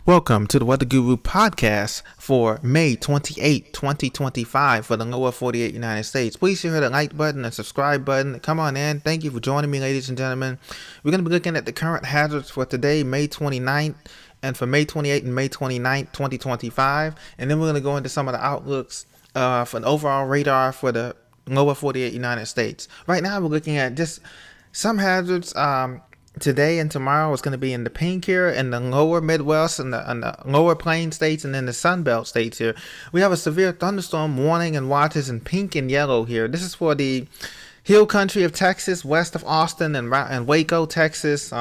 Welcome to the Weather Guru podcast for May 28, 2025 for the lower 48 United States. Please hit the like button and subscribe button. Come on in. Thank you for joining me, ladies and gentlemen. We're going to be looking at the current hazards for today, May 29th, and for May 28th and May 29th, 2025. And then we're going to go into some of the outlooks for an overall radar for the lower 48 United States. Right now, we're looking at just some hazards. Today and tomorrow is going to be in the pink here in the lower Midwest and the lower plain states and then the Sun Belt states here. We have a severe thunderstorm warning and watches in pink and yellow here. This is for the hill country of Texas, west of Austin and Waco, Texas.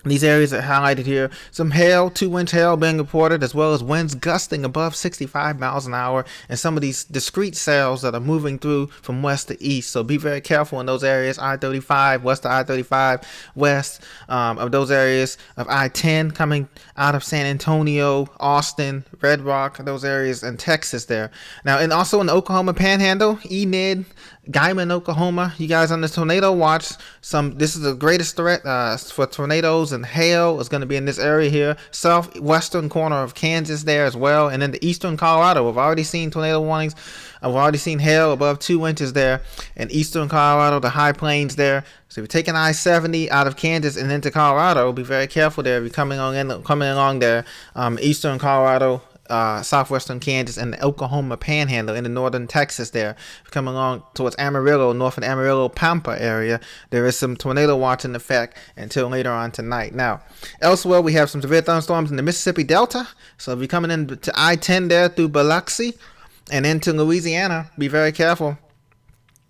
These areas are highlighted here. Some hail, 2-inch hail being reported, as well as winds gusting above 65 miles an hour, and some of these discrete cells that are moving through from west to east. So be very careful in those areas. I-35, west of I-35, west of those areas of I-10 coming out of San Antonio, Austin, Red Rock, those areas in Texas there. Now, and also in the Oklahoma Panhandle, Enid, Guyman, Oklahoma, you guys on the tornado watch. This is the greatest threat for tornadoes and hail is going to be in this area here, southwestern corner of Kansas there as well, and in the eastern Colorado. We've already seen tornado warnings. We've already seen hail above 2 inches there in eastern Colorado, the high plains there. So if you're taking I-70 out of Kansas and into Colorado, be very careful there. If you're coming along there, eastern Colorado, southwestern Kansas, and the Oklahoma Panhandle in the northern Texas there. Coming along towards Amarillo, north of Amarillo, Pampa area, there is some tornado watch in effect until later on tonight. Now, elsewhere, we have some severe thunderstorms in the Mississippi Delta. So if you're coming into I-10 there through Biloxi and into Louisiana, be very careful.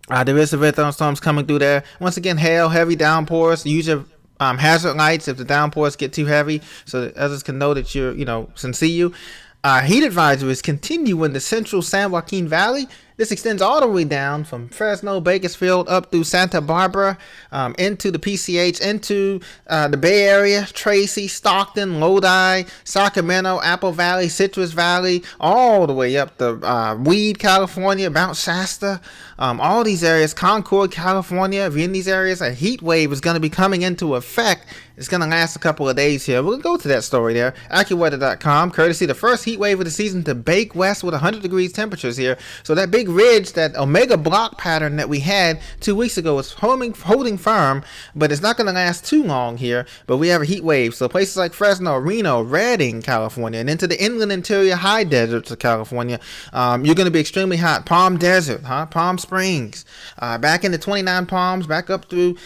There is severe thunderstorms coming through there. Once again, hail, heavy downpours. Use your hazard lights if the downpours get too heavy so that others can know that can see you. Heat advisories continue in the central San Joaquin Valley. This extends all the way down from Fresno, Bakersfield, up through Santa Barbara, into the PCH, into the Bay Area, Tracy, Stockton, Lodi, Sacramento, Apple Valley, Citrus Valley, all the way up to Weed, California, Mount Shasta, all these areas, Concord, California. If you're in these areas, a heat wave is going to be coming into effect. It's going to last a couple of days here. We'll go to that story there. AccuWeather.com, courtesy the first heat wave of the season to bake west with 100 degrees temperatures here. So that big ridge, that omega block pattern that we had 2 weeks ago is holding firm, but it's not going to last too long here. But we have a heat wave. So places like Fresno, Reno, Redding, California, and into the inland interior high deserts of California, you're going to be extremely hot. Palm Desert, Palm Springs, back into 29 Palms, back up through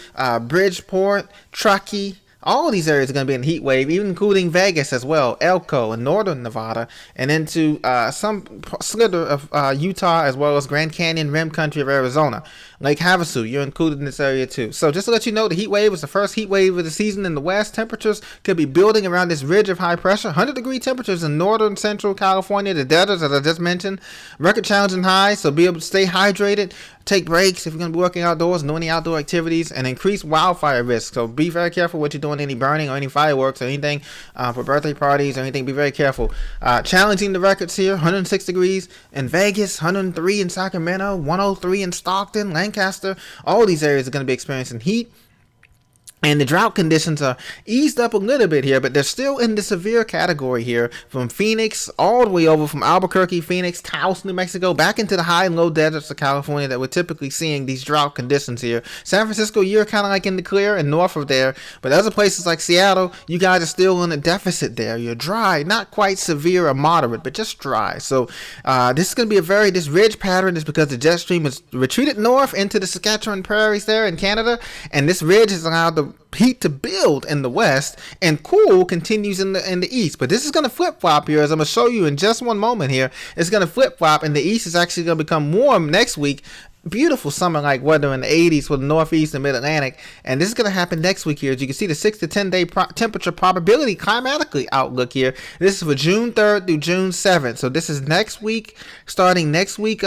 Bridgeport, Truckee. All these areas are going to be in heat wave, even including Vegas as well, Elko and northern Nevada, and into some slither of Utah, as well as Grand Canyon, Rim Country of Arizona. Lake Havasu, you're included in this area too. So just to let you know, the heat wave is the first heat wave of the season in the west. Temperatures could be building around this ridge of high pressure. 100-degree temperatures in northern central California, the deserts, as I just mentioned. Record challenging highs, so be able to stay hydrated. Take breaks if you're going to be working outdoors and doing any outdoor activities, and increase wildfire risk. So be very careful what you're doing, any burning or any fireworks or anything for birthday parties or anything. Be very careful. Challenging the records here, 106 degrees in Vegas, 103 in Sacramento, 103 in Stockton, Lancaster. All these areas are going to be experiencing heat. And the drought conditions are eased up a little bit here, but they're still in the severe category here, from Phoenix all the way over from Albuquerque, Phoenix, Taos, New Mexico, back into the high and low deserts of California that we're typically seeing these drought conditions here. San Francisco, you're kind of like in the clear and north of there, but other places like Seattle, you guys are still in a deficit there. You're dry, not quite severe or moderate, but just dry. So this is going to be this ridge pattern is because the jet stream is retreated north into the Saskatchewan prairies there in Canada, and this ridge has allowed the heat to build in the west, and cool continues in the east. But this is going to flip-flop here, as I'm going to show you in just one moment here. It's going to flip-flop, and the east is actually going to become warm next week. Beautiful summer-like weather in the 80s for the northeast and mid-Atlantic, and this is going to happen next week here. As you can see, the 6 to 10 day temperature probability climatically outlook here. This is for June 3rd through June 7th. So this is next week, starting next week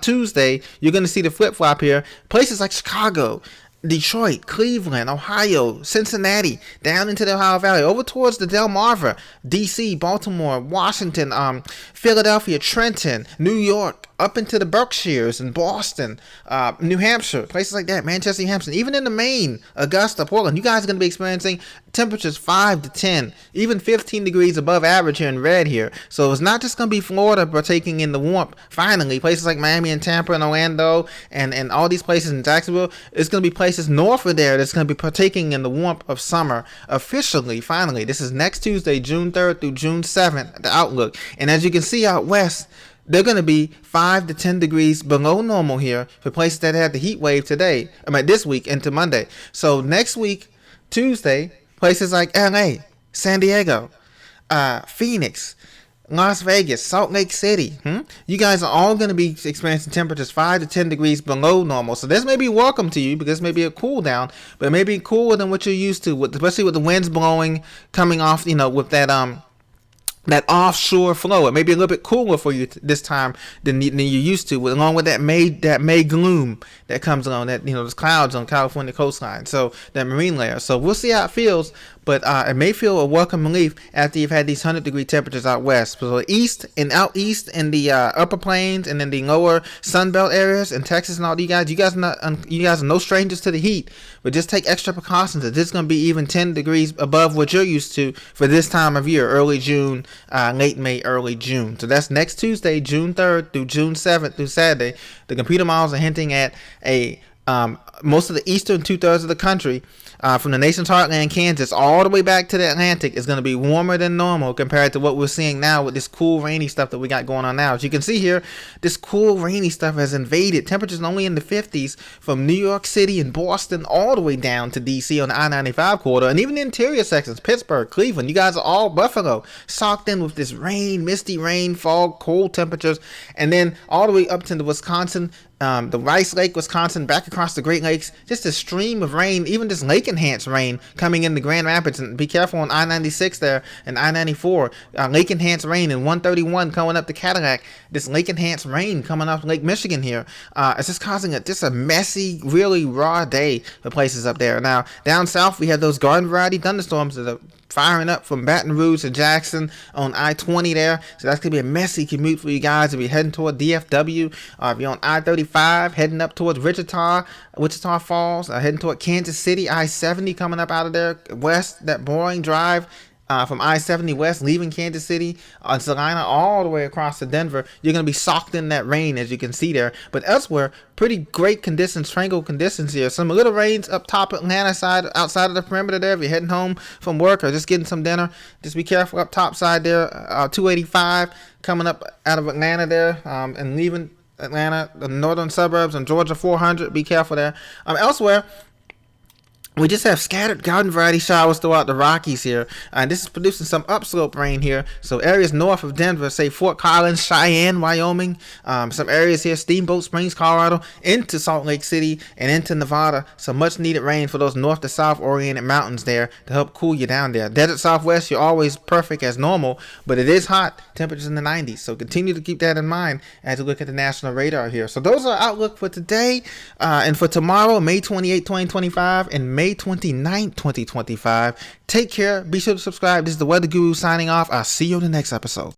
Tuesday. You're going to see the flip-flop here. Places like Chicago, Detroit, Cleveland, Ohio, Cincinnati, down into the Ohio Valley, over towards the Delmarva, DC, Baltimore, Washington, Philadelphia, Trenton, New York, up into the Berkshires and Boston, New Hampshire, places like that, Manchester, New Hampshire, even into Maine, Augusta, Portland. You guys are going to be experiencing temperatures 5 to 10, even 15 degrees above average here in red here. So it's not just going to be Florida partaking in the warmth. Finally, places like Miami and Tampa and Orlando and all these places in Jacksonville, it's going to be places north of there that's going to be partaking in the warmth of summer officially. Finally, this is next Tuesday, June 3rd through June 7th, the outlook. And as you can see out west, they're going to be 5 to 10 degrees below normal here for places that had the heat wave today, this week into Monday. So next week, Tuesday, places like LA, San Diego, Phoenix, Las Vegas, Salt Lake City. You guys are all going to be experiencing temperatures 5 to 10 degrees below normal. So this may be welcome to you because this may be a cool down, but it may be cooler than what you're used to, especially with the winds blowing, coming off, with that offshore flow. It may be a little bit cooler for you this time than you're used to, along with that May gloom that comes along, that those clouds on California coastline, so that marine layer. So we'll see how it feels, but it may feel a welcome relief after you've had these 100-degree temperatures out west. So east and out east in the upper plains and in the lower Sunbelt areas in Texas and all you guys are no strangers to the heat, but just take extra precautions. This is going to be even 10 degrees above what you're used to for this time of year, early June, late May, early June. So that's next Tuesday, June 3rd through June 7th through Saturday. The computer models are hinting at most of the eastern 2/3 of the country, from the nation's heartland, Kansas, all the way back to the Atlantic, is going to be warmer than normal compared to what we're seeing now with this cool, rainy stuff that we got going on now. As you can see here, this cool, rainy stuff has invaded. Temperatures only in the 50s from New York City and Boston all the way down to D.C. on the I-95 corridor, and even the interior sections, Pittsburgh, Cleveland. You guys are all Buffalo, socked in with this rain, misty rain, fog, cold temperatures, and then all the way up to the Wisconsin, the Rice Lake, Wisconsin, back across the Great Lakes, just a stream of rain, even this lake-enhanced rain coming into Grand Rapids. And be careful on I-96 there and I-94, lake-enhanced rain, and 131 coming up to Cadillac, this lake-enhanced rain coming up Lake Michigan here. It's just causing just a messy, really raw day for places up there. Now, down south, we have those garden variety thunderstorms that are firing up from Baton Rouge to Jackson on I-20 there. So that's going to be a messy commute for you guys if you're heading toward DFW. If you're on I-35, heading up towards Wichita Falls, heading toward Kansas City, I-70 coming up out of there west, that boring drive. From I-70 west, leaving Kansas City on Salina all the way across to Denver, you're going to be socked in that rain, as you can see there. But elsewhere, pretty great conditions, tranquil conditions here. Some little rains up top Atlanta side, outside of the perimeter there. If you're heading home from work or just getting some dinner, just be careful up top side there. 285 coming up out of Atlanta there, and leaving Atlanta, the northern suburbs, and Georgia 400. Be careful there. Elsewhere, we just have scattered garden variety showers throughout the Rockies here, and this is producing some upslope rain here. So areas north of Denver, say Fort Collins, Cheyenne, Wyoming, some areas here, Steamboat Springs, Colorado, into Salt Lake City and into Nevada. Some much needed rain for those north to south oriented mountains there to help cool you down there. Desert Southwest, you're always perfect as normal, but it is hot, temperatures in the 90s. So continue to keep that in mind as you look at the national radar here. So those are outlook for today, and for tomorrow, May 28, 2025, and May 29th, 2025. Take care. Be sure to subscribe. This is the Weather Guru signing off. I'll see you on the next episode.